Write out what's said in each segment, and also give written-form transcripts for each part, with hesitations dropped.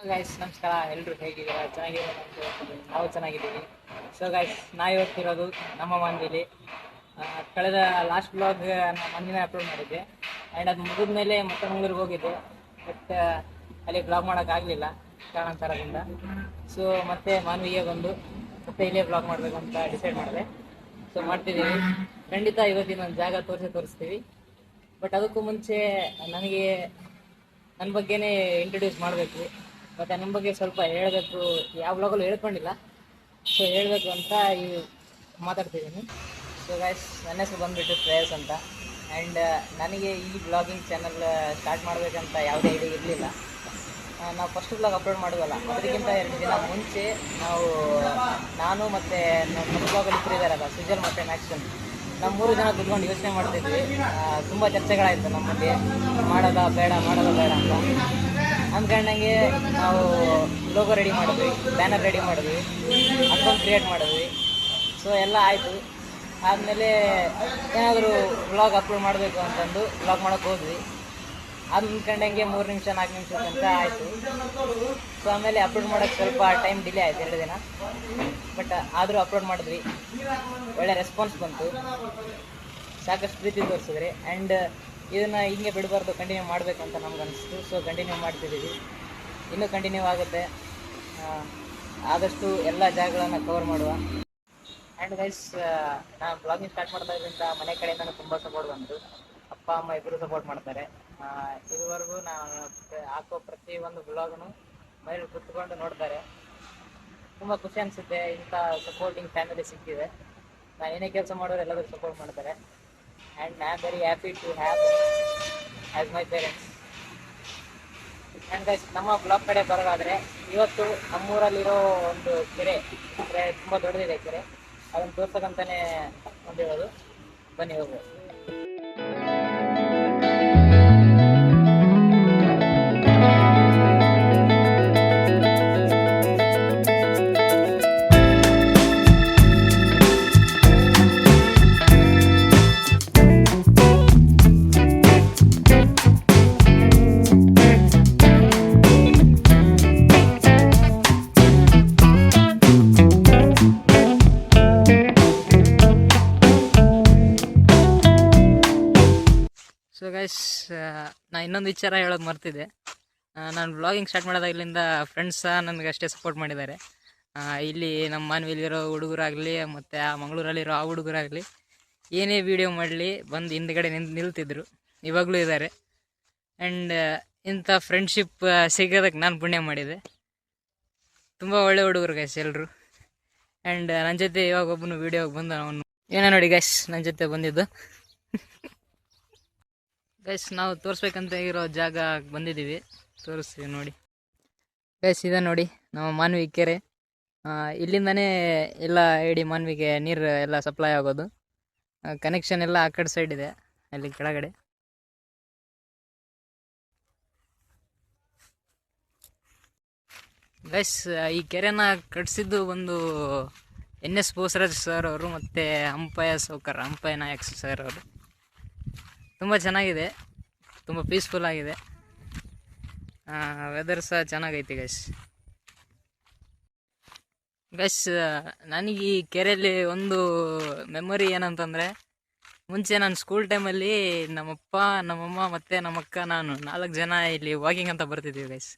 Guys ನಮಸ್ಕಾರ. ಎಲ್ಲರೂ ಹೇಗಿದ್ದೀರಾ? ಚೆನ್ನಾಗಿದ್ದೀರಾ? ನಾವು ಚೆನ್ನಾಗಿದ್ದೀವಿ. ಸೊ ಗೈಸ್, ನಾವು ಇವತ್ತಿರೋದು ನಮ್ಮ ಮನೇಲಿ. ಕಳೆದ ಲಾಸ್ಟ್ ಬ್ಲಾಗ್ ನಾನು ಮೊನ್ನೆ ಅಪ್ಲೋಡ್ ಮಾಡಿದ್ದೆ. ಆ್ಯಂಡ್ ಅದು ಮುಗಿದ ಮೇಲೆ ಮತ್ತೆ ಮಂಗಳೂರಿಗೆ ಹೋಗಿದ್ದೆ. ಬಟ್ ಅಲ್ಲಿ ಬ್ಲಾಗ್ ಮಾಡೋಕ್ಕಾಗಲಿಲ್ಲ ಕಾರಣಾಂತರದಿಂದ. ಸೊ ಮತ್ತೆ ಮಾನ್ವಿಗೆ ಬಂದು ಮತ್ತೆ ಇಲ್ಲೇ ಬ್ಲಾಗ್ ಮಾಡಬೇಕಂತ ಡಿಸೈಡ್ ಮಾಡಿದೆ. ಸೊ ಮಾಡ್ತಿದ್ದೀವಿ. ಖಂಡಿತ ಇವತ್ತಿನ ಒಂದು ಜಾಗ ತೋರಿಸ್ತೀವಿ. ಬಟ್ ಅದಕ್ಕೂ ಮುಂಚೆ ನನಗೆ ನನ್ನ ಬಗ್ಗೆನೇ ಇಂಟ್ರೊಡ್ಯೂಸ್ ಮಾಡಬೇಕು ಮತ್ತು ನಮ್ಮ ಬಗ್ಗೆ ಸ್ವಲ್ಪ ಹೇಳಬೇಕು. ಯಾವ ಬ್ಲಾಗಲ್ಲೂ ಹೇಳ್ಕೊಂಡಿಲ್ಲ, ಸೊ ಹೇಳಬೇಕು ಅಂತ ಈ ಮಾತಾಡ್ತಿದ್ದೀನಿ. ಸೊ ಗೈಸ್, ನನ್ನ ಹೆಸರು ಬಂದುಬಿಟ್ಟು ಶ್ರೇಯಸ್ ಅಂತ. ಆ್ಯಂಡ್ ನನಗೆ ಈ ಬ್ಲಾಗಿಂಗ್ ಚಾನಲ್ ಸ್ಟಾರ್ಟ್ ಮಾಡಬೇಕಂತ ಯಾವುದೇ ಐಡಿಯಾ ಇರಲಿಲ್ಲ. ನಾವು ಫಸ್ಟ್ ಬ್ಲಾಗ್ ಅಪ್ಲೋಡ್ ಮಾಡೋದಲ್ಲ, ಅದಕ್ಕಿಂತ 2 ದಿನ ಮುಂಚೆ ನಾನು ಮತ್ತು ನಮ್ಮ ಬ್ಲಾಗಲ್ಲಿ ಇಬ್ಬರಿದ್ದಾರಲ್ಲ, ಸುಜಲ್ ಮತ್ತು ಮ್ಯಾಕ್ಸನ್, ನಾವು 3 ಜನ ಕುತ್ಕೊಂಡು ಯೋಚನೆ ಮಾಡ್ತಿದ್ವಿ. ತುಂಬ ಚರ್ಚೆಗಳಾಯಿತು ನಮ್ಮಲ್ಲಿ, ಮಾಡೋದ ಬೇಡ ಅಂತ ಅಂದ್ಕೊಂಡಂಗೆ ನಾವು ಲೋಗೋ ರೆಡಿ ಮಾಡಿದ್ವಿ, ಬ್ಯಾನರ್ ರೆಡಿ ಮಾಡಿದ್ವಿ, ಅಕೌಂಟ್ ಕ್ರಿಯೇಟ್ ಮಾಡಿದ್ವಿ. ಸೊ ಎಲ್ಲ ಆಯಿತು. ಆದಮೇಲೆ ಏನಾದರೂ ವ್ಲಾಗ್ ಅಪ್ಲೋಡ್ ಮಾಡಬೇಕು ಅಂತಂದು ವ್ಲಾಗ್ ಮಾಡೋಕ್ಕೆ ಹೋದ್ವಿ. ಅದು ಅಂದ್ಕೊಂಡಂಗೆ 3 ನಿಮಿಷ 4 ನಿಮಿಷ ತನಕ ಆಯಿತು. ಸೊ ಆಮೇಲೆ ಅಪ್ಲೋಡ್ ಮಾಡೋಕ್ಕೆ ಸ್ವಲ್ಪ ಟೈಮ್ ಡಿಲೇ ಆಯಿತು, 2 ದಿನ. ಬಟ್ ಆದರೂ ಅಪ್ಲೋಡ್ ಮಾಡಿದ್ವಿ. ಒಳ್ಳೆ ರೆಸ್ಪಾನ್ಸ್ ಬಂತು, ಸಾಕಷ್ಟು ಪ್ರೀತಿ ತೋರಿಸಿದ್ರಿ. ಆ್ಯಂಡ್ ಇದನ್ನು ಹಿಂಗೆ ಬಿಡಬಾರ್ದು, ಕಂಟಿನ್ಯೂ ಮಾಡಬೇಕಂತ ನಮ್ಗೆ ಅನಿಸ್ತು. ಸೊ ಕಂಟಿನ್ಯೂ ಮಾಡ್ತಿದ್ದೀವಿ, ಇನ್ನೂ ಕಂಟಿನ್ಯೂ ಆಗುತ್ತೆ. ಆದಷ್ಟು ಎಲ್ಲ ಜಾಗಗಳನ್ನು ಕವರ್ ಮಾಡುವ. ಆ್ಯಂಡ್ ಗೈಸ್, ನಾನು ಬ್ಲಾಗಿಂಗ್ ಸ್ಟಾರ್ಟ್ ಮಾಡೋದ್ರಿಂದ ಮನೆ ಕಡೆಯಿಂದ ತುಂಬ ಸಪೋರ್ಟ್ ಬಂತು. ಅಪ್ಪ ಅಮ್ಮ ಇಬ್ಬರು ಸಪೋರ್ಟ್ ಮಾಡ್ತಾರೆ. ಇದುವರೆಗೂ ನಾನು ಹಾಕೋ ಪ್ರತಿಯೊಂದು ಬ್ಲಾಗನ್ನು ಮನೇಲಿ ಕುತ್ಕೊಂಡು ನೋಡ್ತಾರೆ. ತುಂಬ ಖುಷಿ ಅನಿಸುತ್ತೆ, ಇಂಥ ಸಪೋರ್ಟಿಂಗ್ ಫ್ಯಾಮಿಲಿ ಸಿಕ್ಕಿದೆ. ನಾನು ಏನೇ ಕೆಲಸ ಮಾಡೋರು ಎಲ್ಲರೂ ಸಪೋರ್ಟ್ ಮಾಡ್ತಾರೆ. And I am very happy to have as my parents. And guys, ನಮ್ಮ ಬ್ಲಾಗ್ ಕಡೆ ಬರೋದಾದರೆ, ಇವತ್ತು ನಮ್ಮೂರಲ್ಲಿರೋ ಒಂದು ಕೆರೆ ತುಂಬ ದೊಡ್ಡದಿದೆ ಕೆರೆ, ಅದನ್ನು ತೋರ್ಸೋಕ್ಕಂತಲೇ ಹೊಂದಿರೋದು. ಬನ್ನಿ ಹೋಗ್ಬೋದು. ಸೊ ಗೈಸ್, ನಾನು ಇನ್ನೊಂದು ವಿಚಾರ ಹೇಳೋದು ಮರ್ತಿದ್ದೆ. ನಾನು ವ್ಲಾಗಿಂಗ್ ಸ್ಟಾರ್ಟ್ ಮಾಡೋದಾಗಲಿಂದ ಫ್ರೆಂಡ್ಸ್ ಸಹ ನನಗೆ ಅಷ್ಟೇ ಸಪೋರ್ಟ್ ಮಾಡಿದ್ದಾರೆ. ಇಲ್ಲಿ ನಮ್ಮ ಮಾನ್ವಿಲಿರೋ ಹುಡುಗರಾಗಲಿ ಮತ್ತು ಆ ಮಂಗಳೂರಲ್ಲಿರೋ ಆ ಹುಡುಗರಾಗಲಿ ಏನೇ ವೀಡಿಯೋ ಮಾಡಲಿ ಬಂದು ಹಿಂದ್ಗಡೆ ನಿಲ್ತಿದ್ರು, ಇವಾಗಲೂ ಇದ್ದಾರೆ. ಆ್ಯಂಡ್ ಇಂಥ ಫ್ರೆಂಡ್ಶಿಪ್ ಸಿಗೋದಕ್ಕೆ ನಾನು ಪುಣ್ಯ ಮಾಡಿದೆ. ತುಂಬ ಒಳ್ಳೆ ಹುಡುಗರು ಗೈಸ್ ಎಲ್ಲರೂ. ಆ್ಯಂಡ್ ನನ್ನ ಜೊತೆ ಇವಾಗ ಒಬ್ಬನು ವೀಡಿಯೋಗೆ ಬಂದು ಅವನು ಏನೋ ನೋಡಿ ಗೈಸ್, ನನ್ನ ಜೊತೆ ಬಂದಿದ್ದು. ಗೈಸ್, ನಾವು ತೋರಿಸ್ಬೇಕಂತ ಇರೋ ಜಾಗ ಬಂದಿದ್ದೀವಿ, ತೋರಿಸ್ತೀವಿ ನೋಡಿ ಗೈಸ್. ಇದೆ ನೋಡಿ ನಮ್ಮ ಮಾನ್ವಿ ಕೆರೆ. ಇಲ್ಲಿಂದನೇ ಎಲ್ಲ ಇಡೀ ಮಾನ್ವಿಗೆ ನೀರು ಎಲ್ಲ ಸಪ್ಲೈ ಆಗೋದು. ಕನೆಕ್ಷನ್ ಎಲ್ಲ ಆ ಕಡೆ ಸೈಡ್ ಇದೆ, ಅಲ್ಲಿ ಕೆಳಗಡೆ. ಗೈಸ್, ಈ ಕೆರೆನ ಕಟ್ಟಿಸಿದ್ದು ಒಂದು NS ಬೋಸರಾಜ್ ಸರ್ ಅವರು ಮತ್ತು ಅಂಪಯ್ಯ ನಾಯಕ್ ಸರ್ ಅವರು. ತುಂಬ ಚೆನ್ನಾಗಿದೆ, ತುಂಬ ಪೀಸ್ಫುಲ್ ಆಗಿದೆ. ವೆದರ್ ಸಹ ಚೆನ್ನಾಗೈತಿ ಗೈಸ್. ನನಗೆ ಈ ಕೆರೆಯಲ್ಲಿ ಒಂದು ಮೆಮೊರಿ ಏನಂತಂದರೆ, ಮುಂಚೆ ನಾನು ಸ್ಕೂಲ್ ಟೈಮಲ್ಲಿ ನಮ್ಮಪ್ಪ ನಮ್ಮಮ್ಮ ಮತ್ತು ನಮ್ಮಕ್ಕ ನಾನು 4 ಜನ ಇಲ್ಲಿ ವಾಕಿಂಗ್ ಅಂತ ಬರ್ತಿದ್ವಿ ಗೈಸ್.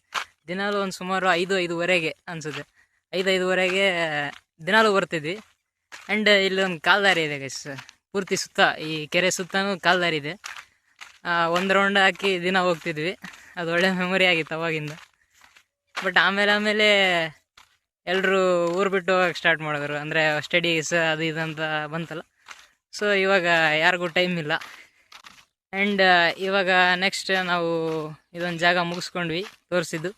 ದಿನಾಲೂ ಒಂದು ಸುಮಾರು 5-5:30 ಅನಿಸುತ್ತೆ, 5-5:30 ದಿನಾಲೂ ಬರ್ತಿದ್ವಿ. ಆ್ಯಂಡ್ ಇಲ್ಲೊಂದು ಕಾಲ್ದಾರಿ ಇದೆ ಗೈಸ್, ಪೂರ್ತಿ ಸುತ್ತ ಈ ಕೆರೆ ಸುತ್ತಲೂ ಕಾಲ್ದಾರಿ ಇದೆ. 1 ರೌಂಡ್ ಹಾಕಿ ದಿನ ಹೋಗ್ತಿದ್ವಿ. ಅದು ಒಳ್ಳೆ ಮೆಮೊರಿ ಆಗಿತ್ತು ಅವಾಗಿಂದ. ಬಟ್ ಆಮೇಲೆ ಎಲ್ಲರೂ ಊರು ಬಿಟ್ಟು ಹೋಗಕ್ಕೆ ಸ್ಟಾರ್ಟ್ ಮಾಡಿದ್ರು, ಅಂದರೆ ಸ್ಟಡೀಸ್ ಅದು ಇದಂತ ಬಂತಲ್ಲ. ಸೊ ಇವಾಗ ಯಾರಿಗೂ ಟೈಮ್ ಇಲ್ಲ. ಆ್ಯಂಡ್ ಇವಾಗ ನೆಕ್ಸ್ಟ್ ನಾವು ಇದೊಂದು ಜಾಗ ಮುಗಿಸ್ಕೊಂಡ್ವಿ, ತೋರಿಸಿದ್ದು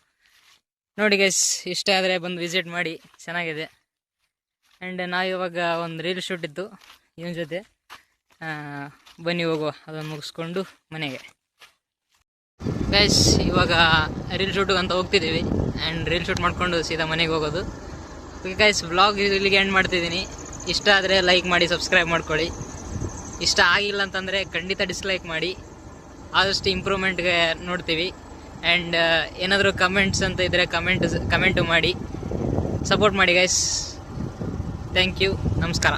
ನೋಡಿ ಗೈಸ್. ಇಷ್ಟ ಆದರೆ ಬಂದು ವಿಸಿಟ್ ಮಾಡಿ, ಚೆನ್ನಾಗಿದೆ. ಆ್ಯಂಡ್ ನಾವು ಇವಾಗ ಒಂದು ರೀಲ್ ಶೂಟ್ ಇತ್ತು ಇವನ ಜೊತೆ, ಬನ್ನಿ ಹೋಗುವ, ಅದನ್ನು ಮುಗಿಸ್ಕೊಂಡು ಮನೆಗೆ. ಗೈಸ್, ಇವಾಗ ರೀಲ್ ಶೂಟಿಗೆ ಅಂತ ಹೋಗ್ತಿದ್ದೀವಿ. ಆ್ಯಂಡ್ ರೀಲ್ ಶೂಟ್ ಮಾಡಿಕೊಂಡು ಸೀದಾ ಮನೆಗೆ ಹೋಗೋದು. ಓಕೆ ಗೈಸ್, ವ್ಲಾಗ್ ಇಲ್ಲಿಗೆ ಎಂಡ್ ಮಾಡ್ತಿದ್ದೀನಿ. ಇಷ್ಟ ಆದರೆ ಲೈಕ್ ಮಾಡಿ, ಸಬ್ಸ್ಕ್ರೈಬ್ ಮಾಡ್ಕೊಳ್ಳಿ. ಇಷ್ಟ ಆಗಿಲ್ಲ ಅಂತಂದರೆ ಖಂಡಿತ ಡಿಸ್ಲೈಕ್ ಮಾಡಿ, ಆದಷ್ಟು ಇಂಪ್ರೂವ್ಮೆಂಟ್ಗೆ ನೋಡ್ತೀವಿ. ಆ್ಯಂಡ್ ಏನಾದರೂ ಕಮೆಂಟ್ಸ್ ಅಂತ ಇದ್ದರೆ ಕಮೆಂಟು ಮಾಡಿ ಸಪೋರ್ಟ್ ಮಾಡಿ ಗೈಸ್. Thank you. ನಮಸ್ಕಾರ.